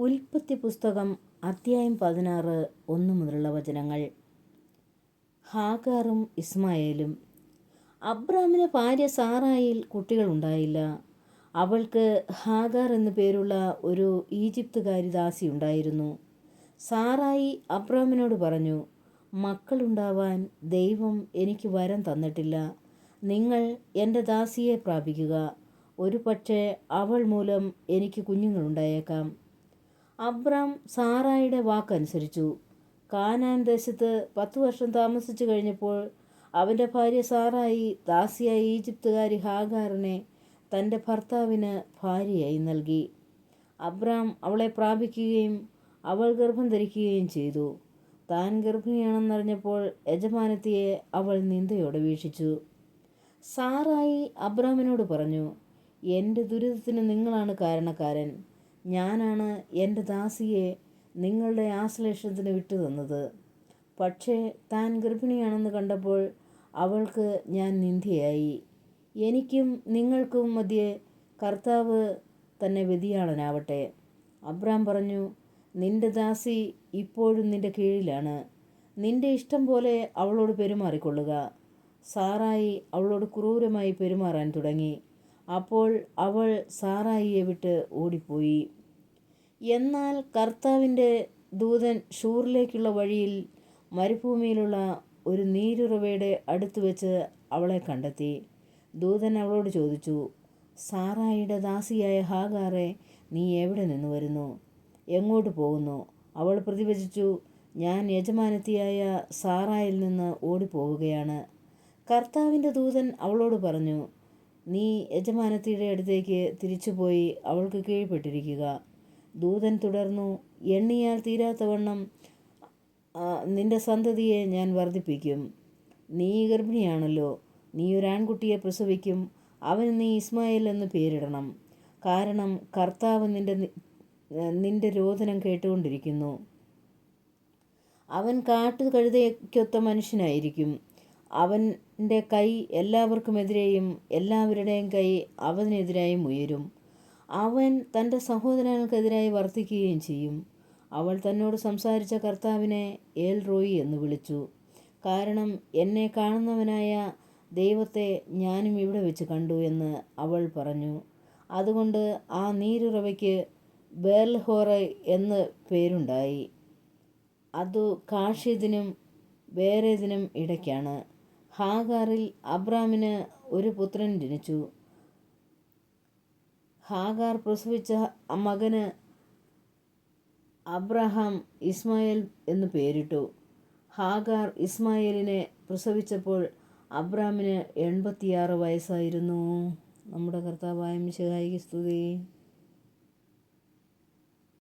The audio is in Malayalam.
ഉൽപ്പത്തി പുസ്തകം അധ്യായം 16 1 മുതലുള്ള വചനങ്ങൾ. ഹാഗാറും ഇസ്മായേലും. അബ്രാമിന് ഭാര്യ സാറായിൽ കുട്ടികളുണ്ടായില്ല. അവൾക്ക് ഹാഗാർ എന്നു പേരുള്ള ഒരു ഈജിപ്തുകാരി ദാസി ഉണ്ടായിരുന്നു. സാറായി അബ്രാമിനോട് പറഞ്ഞു, മക്കളുണ്ടാവാൻ ദൈവം എനിക്ക് വരം തന്നിട്ടില്ല. നിങ്ങൾ എൻ്റെ ദാസിയെ പ്രാപിക്കുക. ഒരു പക്ഷേ അവൾ മൂലം എനിക്ക് കുഞ്ഞുങ്ങളുണ്ടായേക്കാം. അബ്രാം സാറായുടെ വാക്കനുസരിച്ചു. കാനാൻ ദേശത്ത് 10 വർഷം താമസിച്ചു കഴിഞ്ഞപ്പോൾ അവൻ്റെ ഭാര്യ സാറായി ദാസിയായ ഈജിപ്തുകാരി ഹാഗാറിനെ തൻ്റെ ഭർത്താവിന് ഭാര്യയായി നൽകി. അബ്രാം അവളെ പ്രാപിക്കുകയും അവൾ ഗർഭം ധരിക്കുകയും ചെയ്തു. താൻ ഗർഭിണിയാണെന്നറിഞ്ഞപ്പോൾ യജമാനത്തിയെ അവൾ നിന്ദയോടെ വീക്ഷിച്ചു. സാറായി അബ്രാമിനോട് പറഞ്ഞു, എൻ്റെ ദുരിതത്തിന് നിങ്ങളാണ് കാരണക്കാരൻ. ഞാനാണ് എൻ്റെ ദാസിയെ നിങ്ങളുടെ ആശ്ലേഷത്തിന് വിട്ടുതന്നത്. പക്ഷേ താൻ ഗർഭിണിയാണെന്ന് കണ്ടപ്പോൾ അവൾക്ക് ഞാൻ നിന്ദയായി. എനിക്കും നിങ്ങൾക്കും മധ്യേ കർത്താവ് തന്നെ വ്യതിയാളനാവട്ടെ. അബ്രാം പറഞ്ഞു, നിന്റെ ദാസി ഇപ്പോഴും നിന്റെ കീഴിലാണ്. നിന്റെ ഇഷ്ടം പോലെ അവളോട് പെരുമാറിക്കൊള്ളുക. സാറായി അവളോട് ക്രൂരമായി പെരുമാറാൻ തുടങ്ങി. അപ്പോൾ അവൾ സാറായിയെ വിട്ട് ഓടിപ്പോയി. എന്നാൽ കർത്താവിൻ്റെ ദൂതൻ ഷൂറിലേക്കുള്ള വഴിയിൽ മരുഭൂമിയിലുള്ള ഒരു നീരുറവയുടെ അടുത്ത് വെച്ച് അവളെ കണ്ടെത്തി. ദൂതൻ അവളോട് ചോദിച്ചു, സാറായിയുടെ ദാസിയായ ഹാഗാറെ, നീ എവിടെ നിന്ന് വരുന്നു? എങ്ങോട്ട് പോകുന്നു? അവൾ പ്രതിവചിച്ചു, ഞാൻ യജമാനത്തിയായ സാറായിൽ നിന്ന് ഓടിപ്പോവുകയാണ്. കർത്താവിൻ്റെ ദൂതൻ അവളോട് പറഞ്ഞു, നീ യജമാനത്തിയുടെ അടുത്തേക്ക് തിരിച്ചുപോയി അവൾക്ക് കീഴ്പ്പെട്ടിരിക്കുക. ദൂതൻ തുടർന്നു, എണ്ണിയാൽ തീരാത്തവണ്ണം നിന്റെ സന്തതിയെ ഞാൻ വർദ്ധിപ്പിക്കും. നീ ഗർഭിണിയാണല്ലോ. നീ ഒരു ആൺകുട്ടിയെ പ്രസവിക്കും. അവന് നീ ഇസ്മായേൽ എന്ന് പേരിടണം. കാരണം കർത്താവ് നിന്റെ രോദനം കേട്ടുകൊണ്ടിരിക്കുന്നു. അവൻ കാട്ടുകഴുതയ്ക്കൊത്ത മനുഷ്യനായിരിക്കും. അവൻ്റെ കൈ എല്ലാവർക്കുമെതിരെയും എല്ലാവരുടെയും കൈ അവനെതിരായും ഉയരും. അവൻ തൻ്റെ സഹോദരങ്ങൾക്കെതിരായി വർത്തിക്കുകയും ചെയ്യും. അവൾ തന്നോട് സംസാരിച്ച കർത്താവിനെ ഏൽ റോയി എന്ന് വിളിച്ചു. കാരണം എന്നെ കാണുന്നവനായ ദൈവത്തെ ഞാനും ഇവിടെ വെച്ച് കണ്ടു എന്ന് അവൾ പറഞ്ഞു. അതുകൊണ്ട് ആ നീരുറവയ്ക്ക് ബേൽഹോറ എന്ന് പേരുണ്ടായി. അതു കാഷിദിനും ബേരേദിനും ഇടയ്ക്കാണ്. ഹാഗാറിൽ അബ്രാമിന് ഒരു പുത്രൻ ജനിച്ചു. ഹാഗാർ പ്രസവിച്ച മകന് അബ്രഹാം ഇസ്മായേൽ എന്നു പേരിട്ടു. ഹാഗാർ ഇസ്മായേലിനെ പ്രസവിച്ചപ്പോൾ അബ്രാമിന് 86 വയസ്സായിരുന്നു. നമ്മുടെ കർത്താവായ മിശിഹായിക്ക് സ്തുതി.